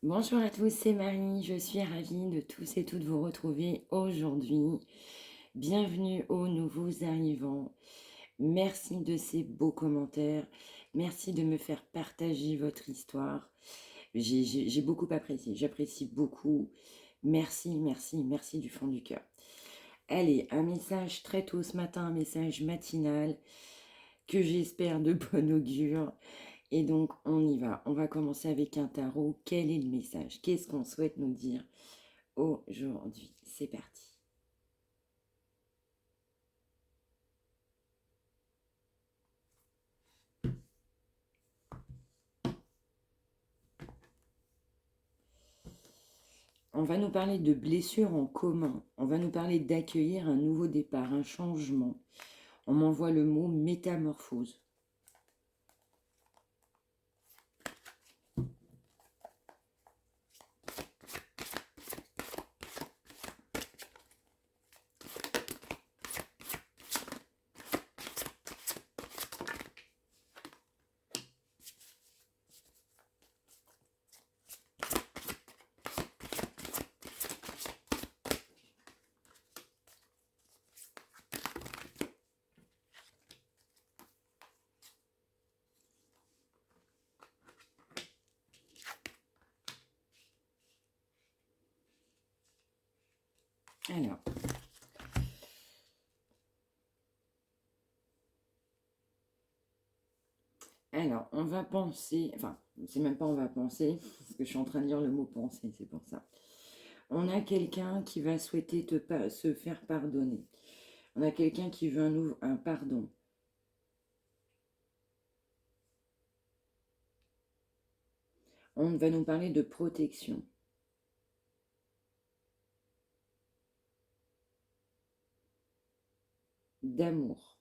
Bonjour à tous, c'est Marie, je suis ravie de tous et toutes vous retrouver aujourd'hui. Bienvenue aux nouveaux arrivants. Merci de ces beaux commentaires, merci de me faire partager votre histoire. J'ai beaucoup apprécié, j'apprécie beaucoup. Merci, merci, merci du fond du cœur. Allez, un message très tôt ce matin, un message matinal que j'espère de bon augure. Et donc, on y va. On va commencer avec un tarot. Quel est le message? Qu'est-ce qu'on souhaite nous dire aujourd'hui? C'est parti. On va nous parler de blessures en commun. On va nous parler d'accueillir un nouveau départ, un changement. On m'envoie le mot métamorphose. Alors, on va penser, enfin, c'est même pas on va penser, parce que je suis en train de lire le mot penser, c'est pour ça. On a quelqu'un qui va souhaiter se faire pardonner. On a quelqu'un qui veut un pardon. On va nous parler de protection. D'amour.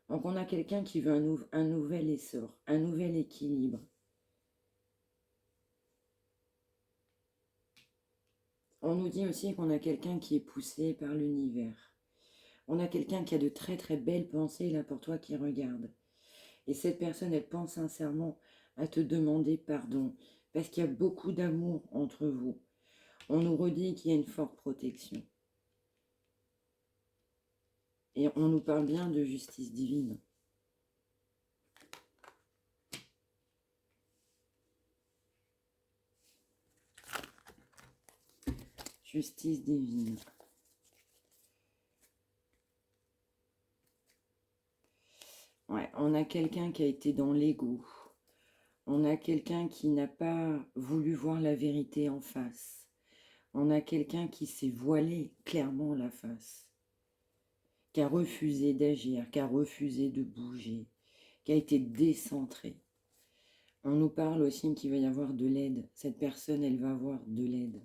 Donc on a quelqu'un qui veut un nouvel essor, un nouvel équilibre. On nous dit aussi qu'on a quelqu'un qui est poussé par l'univers. On a quelqu'un qui a de très très belles pensées là pour toi qui regarde. Et cette personne, elle pense sincèrement à te demander pardon parce qu'il y a beaucoup d'amour entre vous. On nous redit qu'il y a une forte protection. Et on nous parle bien de justice divine. Justice divine. Ouais, on a quelqu'un qui a été dans l'ego. On a quelqu'un qui n'a pas voulu voir la vérité en face. On a quelqu'un qui s'est voilé clairement la face, qui a refusé d'agir, qui a refusé de bouger, qui a été décentré. On nous parle aussi qu'il va y avoir de l'aide. Cette personne, elle va avoir de l'aide.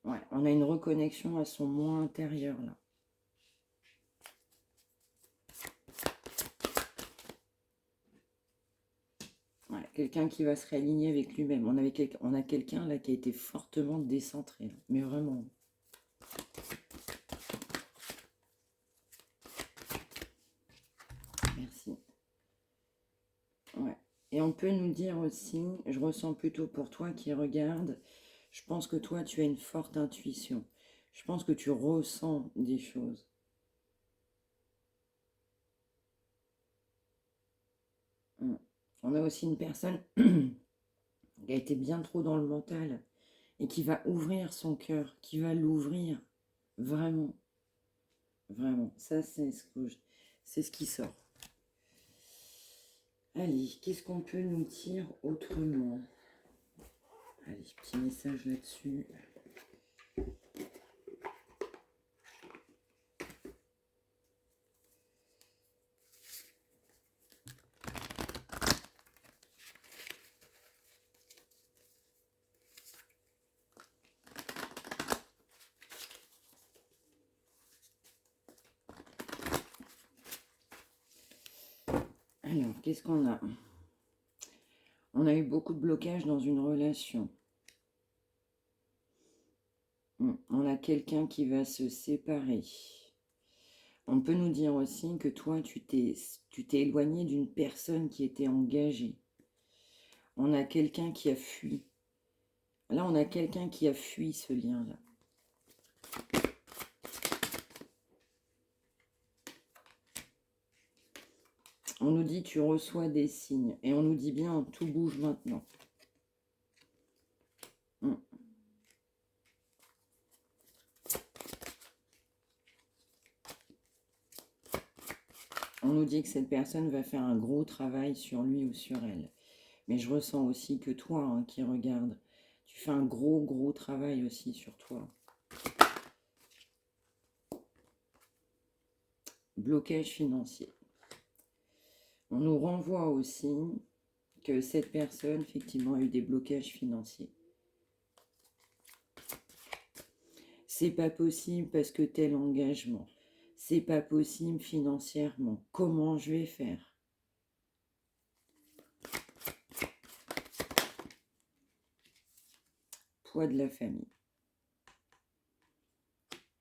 Ouais, on a une reconnexion à son moi intérieur là. Ouais, quelqu'un qui va se réaligner avec lui-même. On a quelqu'un là qui a été fortement décentré. Là. Mais vraiment. Merci. Ouais. Et on peut nous dire aussi, je ressens plutôt pour toi qui regarde, je pense que toi tu as une forte intuition. Je pense que tu ressens des choses. On a aussi une personne qui a été bien trop dans le mental et qui va ouvrir son cœur, qui va l'ouvrir vraiment, vraiment. Ça, c'est ce qui sort. Allez, qu'est-ce qu'on peut nous dire autrement? Allez, petit message là-dessus. Alors, qu'est-ce qu'on a? On a eu beaucoup de blocages dans une relation. On a quelqu'un qui va se séparer. On peut nous dire aussi que toi, tu t'es éloigné d'une personne qui était engagée. On a quelqu'un qui a fui. Là, on a quelqu'un qui a fui ce lien-là. On nous dit tu reçois des signes. Et on nous dit bien tout bouge maintenant. On nous dit que cette personne va faire un gros travail sur lui ou sur elle. Mais je ressens aussi que toi, hein, qui regarde, tu fais un gros travail aussi sur toi. Blocage financier. On nous renvoie aussi que cette personne, effectivement, a eu des blocages financiers. C'est pas possible parce que tel engagement. C'est pas possible financièrement. Comment je vais faire? Poids de la famille.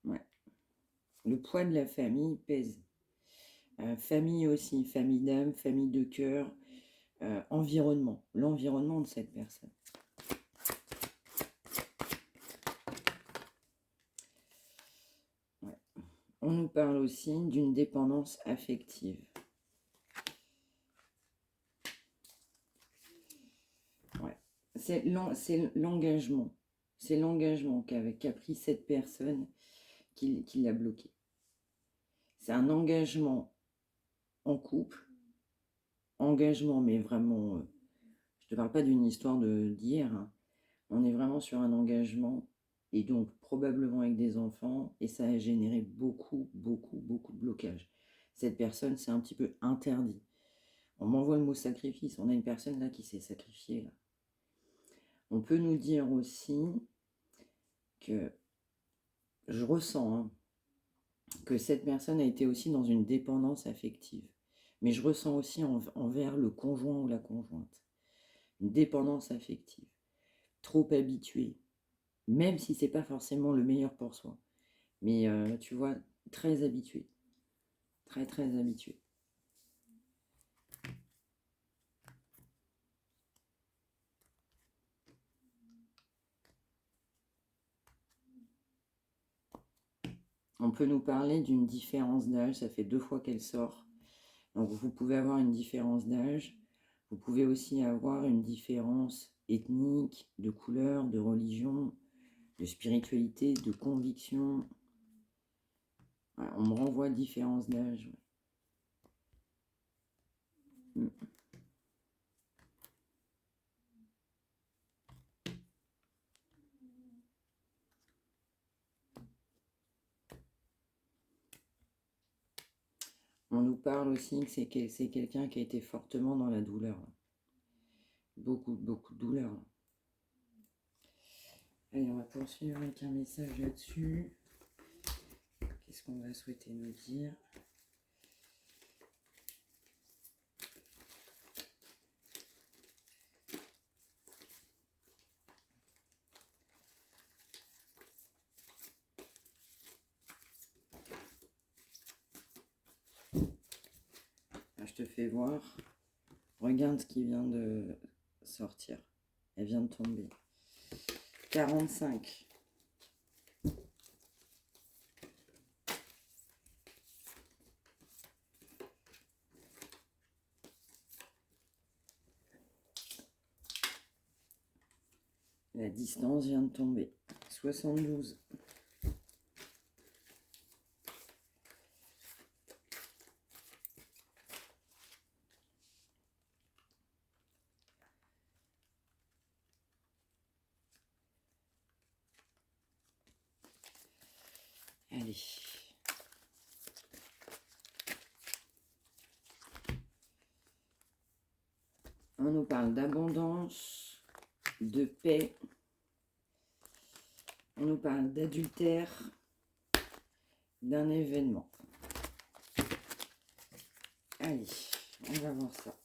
Ouais. Le poids de la famille pèse. Famille aussi, famille d'âme, famille de cœur, environnement, l'environnement de cette personne. Ouais. On nous parle aussi d'une dépendance affective. Ouais. C'est l'engagement. C'est l'engagement qu'a pris cette personne qui l'a bloqué. C'est un engagement en couple, engagement, mais vraiment, je ne te parle pas d'une histoire d'hier, hein. On est vraiment sur un engagement, et donc probablement avec des enfants, et ça a généré beaucoup de blocages. Cette personne, c'est un petit peu interdit. On m'envoie le mot sacrifice, on a une personne là qui s'est sacrifiée. Là. On peut nous dire aussi que, je ressens, hein, que cette personne a été aussi dans une dépendance affective. Mais je ressens aussi envers le conjoint ou la conjointe. Une dépendance affective. Trop habitué. Même si c'est pas forcément le meilleur pour soi. Mais tu vois, très habitué. Très habitué. On peut nous parler d'une différence d'âge. Ça fait 2 fois qu'elle sort. Donc vous pouvez avoir une différence d'âge. Vous pouvez aussi avoir une différence ethnique, de couleur, de religion, de spiritualité, de conviction. Voilà, on me renvoie différence d'âge. On nous parle aussi que c'est quelqu'un qui a été fortement dans la douleur. Beaucoup de douleur. Allez, on va poursuivre avec un message là-dessus. Qu'est-ce qu'on va souhaiter nous dire? Là, je te fais voir. Regarde ce qui vient de sortir. Elle vient de tomber. 45. La distance vient de tomber. 72. Allez. On nous parle d'abondance, de paix. On nous parle d'adultère, d'un événement. Allez, on va voir ça.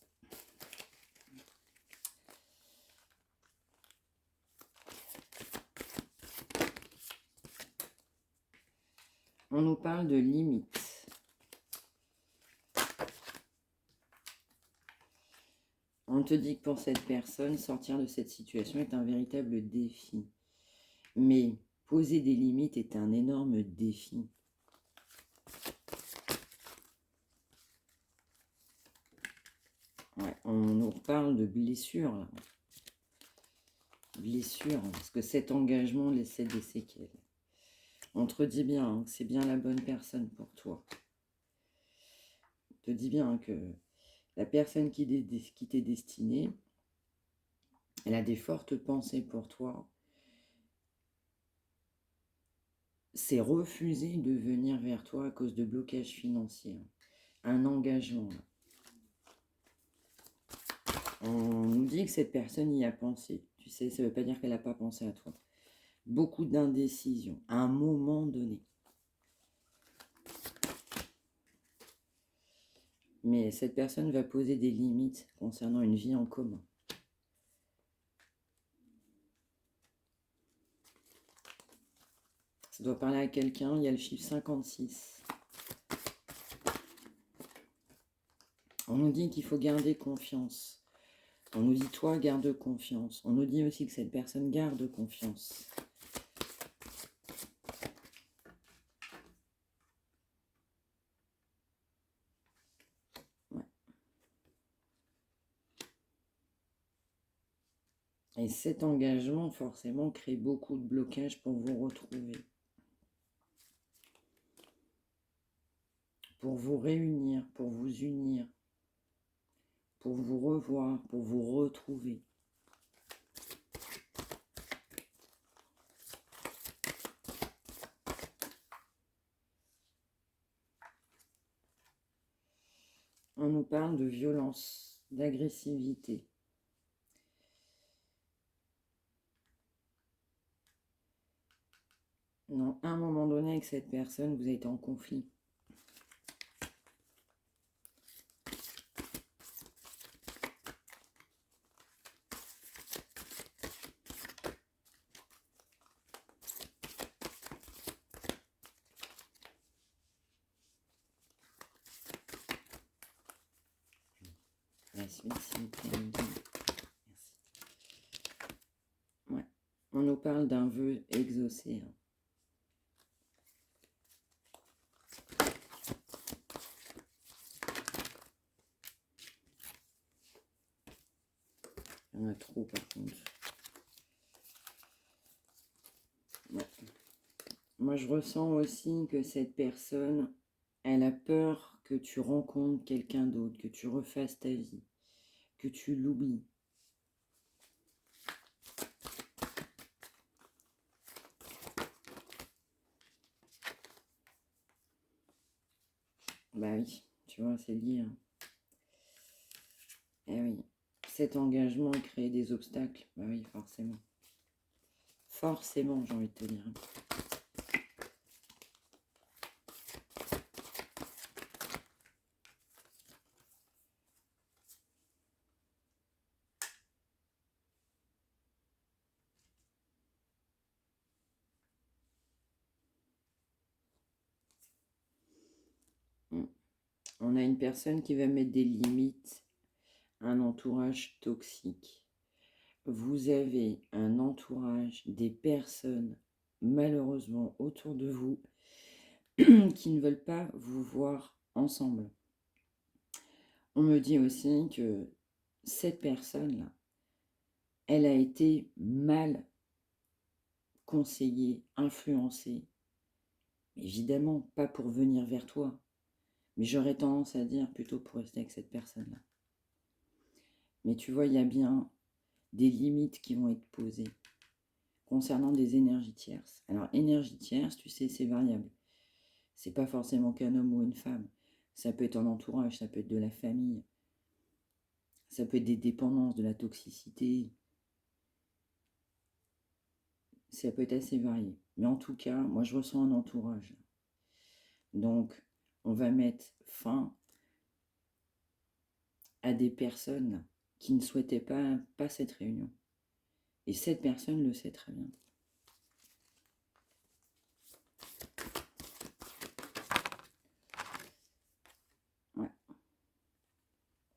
On nous parle de limites. te dit que pour cette personne, sortir de cette situation est un véritable défi. Mais poser des limites est un énorme défi. Ouais, on nous reparle de blessures, là. Blessures, parce que cet engagement laissait des séquelles. On te dit bien hein, que c'est bien la bonne personne pour toi. On te dit bien que la personne qui t'est destinée, elle a des fortes pensées pour toi. C'est refuser de venir vers toi à cause de blocages financiers. Un engagement. On nous dit que cette personne y a pensé. Tu sais, ça ne veut pas dire qu'elle n'a pas pensé à toi. Beaucoup d'indécision à un moment donné. Mais cette personne va poser des limites concernant une vie en commun. Ça doit parler à quelqu'un, il y a le chiffre 56. On nous dit qu'il faut garder confiance. On nous dit, toi, garde confiance. On nous dit aussi que cette personne garde confiance. Ouais. Et cet engagement, forcément, crée beaucoup de blocages pour vous retrouver. Pour vous réunir, pour vous unir, pour vous revoir, pour vous retrouver. On nous parle de violence, d'agressivité. Non, à un moment donné, avec cette personne, vous avez été en conflit. La suite, s'il vous plaît. Merci. Ouais. On nous parle d'un vœu exaucé. Il y en a trop par contre. Ouais. Moi, je ressens aussi que cette personne, elle a peur que tu rencontres quelqu'un d'autre, que tu refasses ta vie, que tu l'oublies. Bah oui, tu vois, c'est lié. Hein. Eh oui, cet engagement crée des obstacles. Bah oui, forcément. Forcément, j'ai envie de te dire. On a une personne qui va mettre des limites, un entourage toxique. Vous avez un entourage, des personnes, malheureusement, autour de vous, qui ne veulent pas vous voir ensemble. On me dit aussi que cette personne-là, elle a été mal conseillée, influencée. Évidemment, pas pour venir vers toi, mais j'aurais tendance à dire plutôt pour rester avec cette personne-là. Mais tu vois, il y a bien des limites qui vont être posées concernant des énergies tierces. Alors, énergie tierce, tu sais, c'est variable. C'est pas forcément qu'un homme ou une femme. Ça peut être un entourage, ça peut être de la famille. Ça peut être des dépendances, de la toxicité. Ça peut être assez varié. Mais en tout cas, moi, je ressens un entourage. Donc, on va mettre fin à des personnes qui ne souhaitaient pas cette réunion. Et cette personne le sait très bien.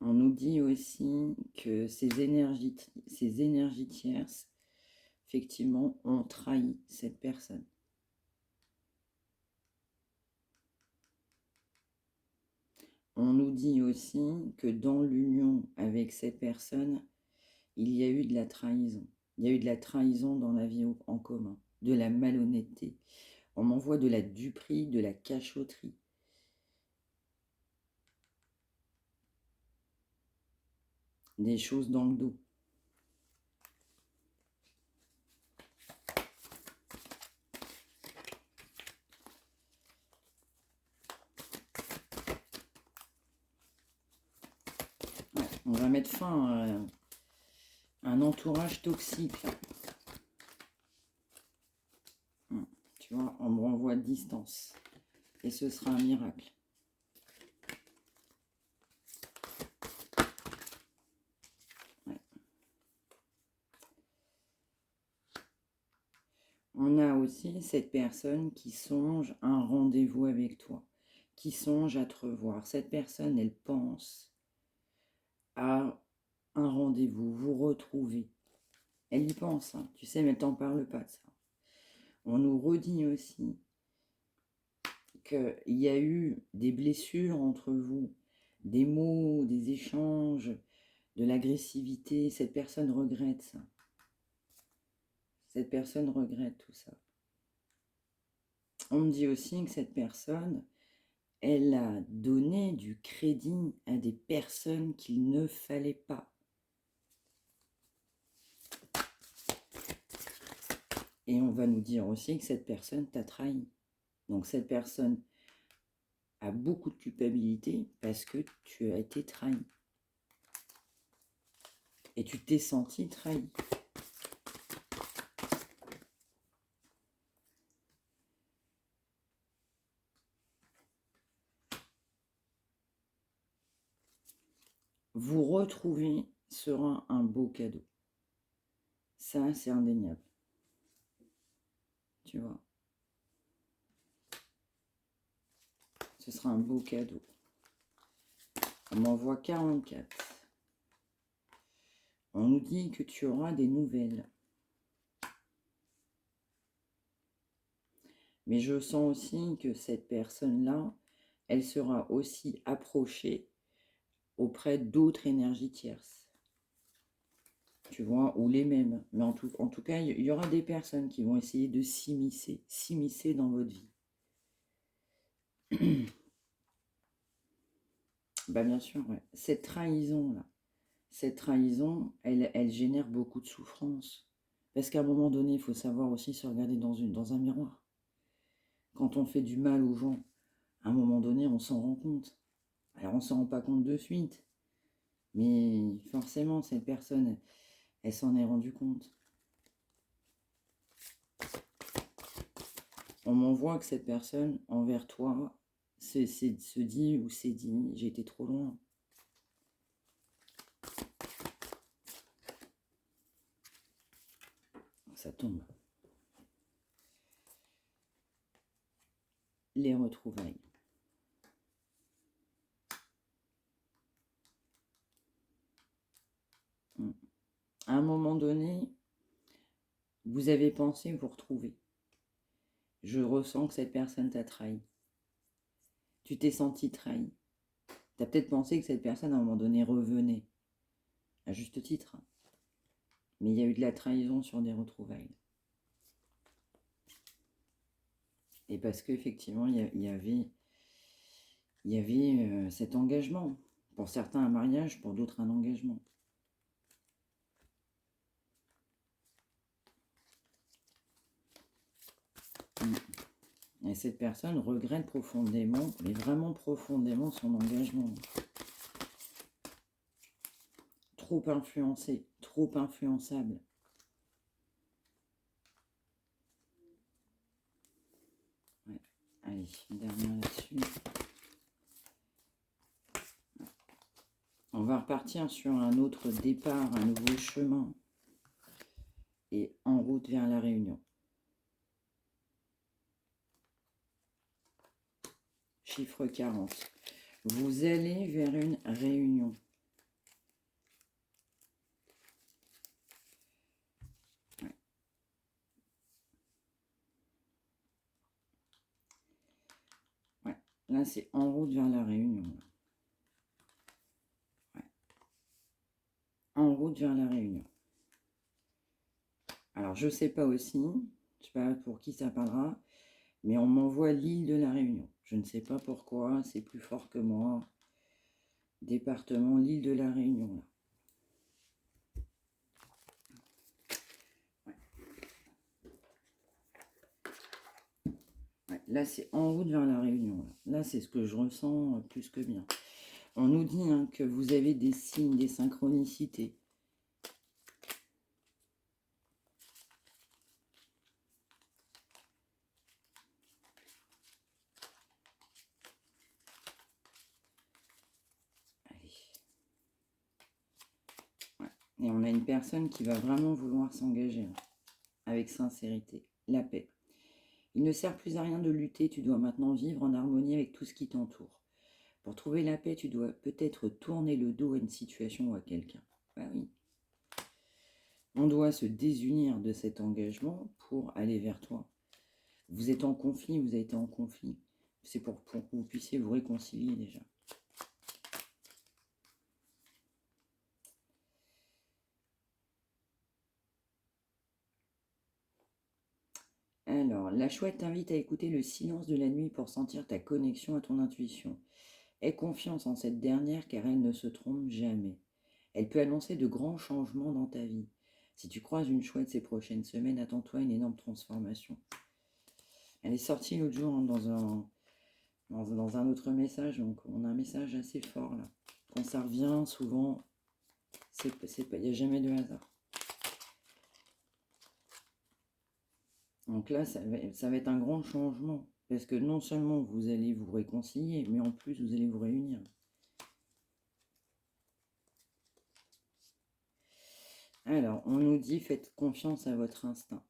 On nous nous dit aussi que ces énergies tierces, effectivement, ont trahi cette personne. On nous dit aussi que dans l'union avec cette personne, il y a eu de la trahison. Il y a eu de la trahison dans la vie en commun, de la malhonnêteté. On m'envoie de la duperie, de la cachotterie. Des choses dans le dos. Ouais, on va mettre fin à un entourage toxique. Là. Tu vois, on me renvoie de distance. Et ce sera un miracle. Ouais. On a aussi cette personne qui songe un rendez-vous avec toi, qui songe à te revoir. Cette personne, elle pense à un rendez-vous, vous retrouver. Elle y pense, hein, tu sais, mais elle t'en parle pas de ça. On nous redit aussi qu'il y a eu des blessures entre vous, des mots, des échanges, de l'agressivité. Cette personne regrette ça. Cette personne regrette tout ça. On me dit aussi que cette personne, elle a donné du crédit à des personnes qu'il ne fallait pas. Et on va nous dire aussi que cette personne t'a trahi. Donc cette personne a beaucoup de culpabilité parce que tu as été trahi. Et tu t'es senti trahi. Vous retrouver sera un beau cadeau. Ça, c'est indéniable. Tu vois. Ce sera un beau cadeau. On m'envoie 44. On nous dit que tu auras des nouvelles. Mais je sens aussi que cette personne-là, elle sera aussi approchée auprès d'autres énergies tierces. Tu vois, ou les mêmes. Mais en tout cas, il y aura des personnes qui vont essayer de s'immiscer dans votre vie. Bah bien sûr, ouais. Cette trahison-là, elle génère beaucoup de souffrance. Parce qu'à un moment donné, il faut savoir aussi se regarder dans un miroir. Quand on fait du mal aux gens, à un moment donné, on s'en rend compte. Alors, on ne s'en rend pas compte de suite. Mais forcément, cette personne, elle s'en est rendue compte. On m'envoie que cette personne, envers toi, se dit ou s'est dit, j'ai été trop loin. Ça tombe. Les retrouvailles. À un moment donné, vous avez pensé vous retrouver. Je ressens que cette personne t'a trahi. Tu t'es senti trahi. Tu as peut-être pensé que cette personne, à un moment donné, revenait. À juste titre. Mais il y a eu de la trahison sur des retrouvailles. Et parce qu'effectivement, il y avait cet engagement. Pour certains, un mariage, pour d'autres, un engagement. Et cette personne regrette profondément, mais vraiment profondément, son engagement. Trop influencé, trop influençable. Ouais. Allez, une dernière là-dessus. On va repartir sur un autre départ, un nouveau chemin. Et en route vers la Réunion. Chiffre 40. Vous allez vers une réunion. Là, c'est en route vers la Réunion. Ouais. En route vers la Réunion. Alors, je ne sais pas aussi, je ne sais pas pour qui ça parlera, mais on m'envoie l'île de la Réunion. Je ne sais pas pourquoi, c'est plus fort que moi. Département, l'île de la Réunion, là. Ouais, là, c'est en route vers la Réunion. Là, c'est ce que je ressens plus que bien. On nous dit que vous avez des signes, des synchronicités. Allez. Ouais. Et on a une personne qui va vraiment vouloir s'engager avec sincérité. La paix. Il ne sert plus à rien de lutter, tu dois maintenant vivre en harmonie avec tout ce qui t'entoure. Pour trouver la paix, tu dois peut-être tourner le dos à une situation ou à quelqu'un. Bah oui. On doit se désunir de cet engagement pour aller vers toi. Vous êtes en conflit, vous avez été en conflit. C'est pour que vous puissiez vous réconcilier déjà. Alors, la chouette t'invite à écouter le silence de la nuit pour sentir ta connexion à ton intuition. Aie confiance en cette dernière car elle ne se trompe jamais. Elle peut annoncer de grands changements dans ta vie. Si tu croises une chouette ces prochaines semaines, attends-toi à une énorme transformation. Elle est sortie l'autre jour dans un autre message, donc on a un message assez fort là. Quand ça revient, souvent, il n'y a jamais de hasard. Donc là, ça va être un grand changement. Parce que non seulement vous allez vous réconcilier, mais en plus vous allez vous réunir. Alors, on nous dit, faites confiance à votre instinct.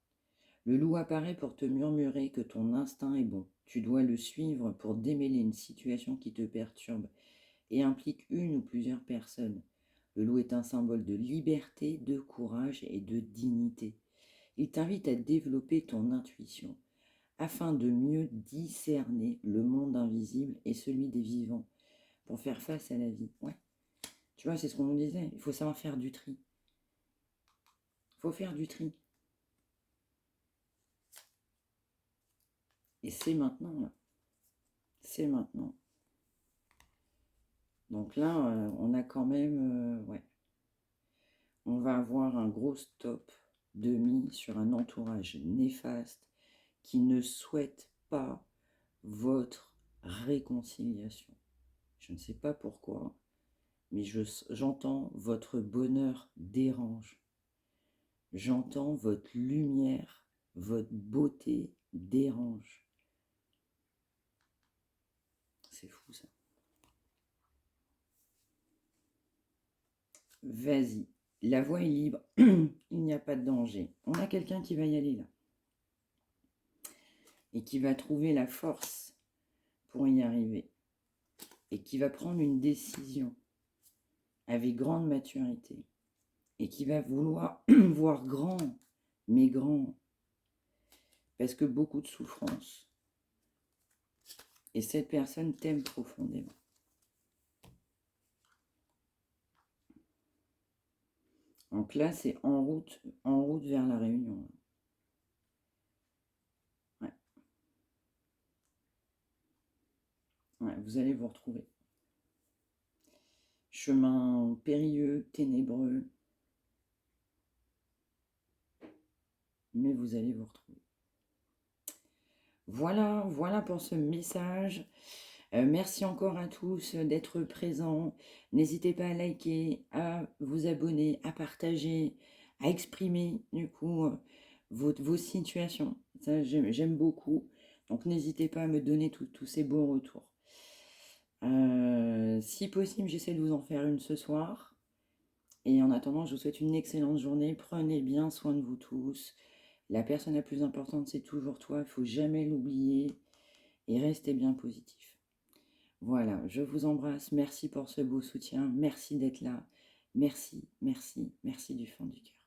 Le loup apparaît pour te murmurer que ton instinct est bon. Tu dois le suivre pour démêler une situation qui te perturbe et implique une ou plusieurs personnes. Le loup est un symbole de liberté, de courage et de dignité. Il t'invite à développer ton intuition afin de mieux discerner le monde invisible et celui des vivants pour faire face à la vie. Ouais. Tu vois, c'est ce qu'on nous disait. Il faut savoir faire du tri. Il faut faire du tri. Et c'est maintenant, là. C'est maintenant. Donc là, on a quand même... ouais. On va avoir un gros stop de mis sur un entourage néfaste qui ne souhaite pas votre réconciliation. Je ne sais pas pourquoi, mais j'entends votre bonheur dérange. J'entends votre lumière, votre beauté dérange. C'est fou ça. Vas-y, la voie est libre, il n'y a pas de danger. On a quelqu'un qui va y aller là. Et qui va trouver la force pour y arriver. Et qui va prendre une décision avec grande maturité. Et qui va vouloir voir grand, mais grand. Parce que beaucoup de souffrance. Et cette personne t'aime profondément. Donc là, c'est en route vers la Réunion. Ouais. Ouais, vous allez vous retrouver. Chemin périlleux, ténébreux. Mais vous allez vous retrouver. Voilà pour ce message. Merci encore à tous d'être présents. N'hésitez pas à liker, à vous abonner, à partager, à exprimer du coup vos situations. Ça, j'aime beaucoup. Donc n'hésitez pas à me donner tous ces beaux retours. Si possible, j'essaie de vous en faire une ce soir. Et en attendant, je vous souhaite une excellente journée. Prenez bien soin de vous tous. La personne la plus importante, c'est toujours toi. Il ne faut jamais l'oublier. Et restez bien positif. Voilà, je vous embrasse. Merci pour ce beau soutien. Merci d'être là. Merci, merci, merci du fond du cœur.